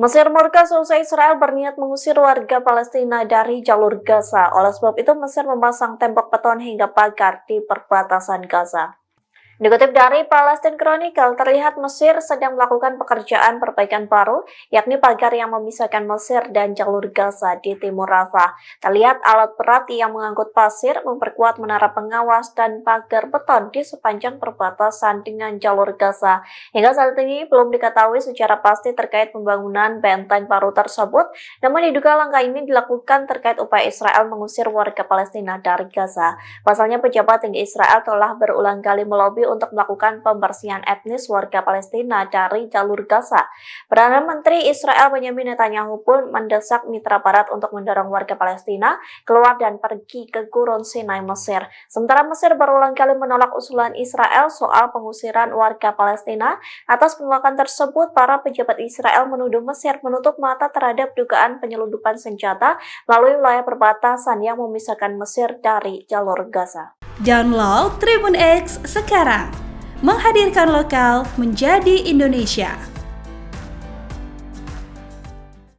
Mesir murka seusai Israel berniat mengusir warga Palestina dari jalur Gaza. Oleh sebab itu, Mesir memasang tembok beton hingga pagar di perbatasan Gaza. Dikutip dari Palestine Chronicle, terlihat Mesir sedang melakukan pekerjaan perbaikan baru, yakni pagar yang memisahkan Mesir dan jalur Gaza di timur Rafah. Terlihat alat berat yang mengangkut pasir, memperkuat menara pengawas, dan pagar beton di sepanjang perbatasan dengan jalur Gaza. Hingga saat ini belum diketahui secara pasti terkait pembangunan benteng baru tersebut, namun diduga langkah ini dilakukan terkait upaya Israel mengusir warga Palestina dari Gaza. Pasalnya, pejabat tinggi Israel telah berulang kali melobi untuk melakukan pembersihan etnis warga Palestina dari jalur Gaza. Perdana Menteri Israel Benyamin Netanyahu pun mendesak mitra barat untuk mendorong warga Palestina keluar dan pergi ke Gurun Sinai, Mesir. Sementara Mesir berulang kali menolak usulan Israel soal pengusiran warga Palestina. Atas penolakan tersebut, para pejabat Israel menuduh Mesir menutup mata terhadap dugaan penyelundupan senjata melalui wilayah perbatasan yang memisahkan Mesir dari jalur Gaza. Download Tribun X sekarang, menghadirkan lokal menjadi Indonesia.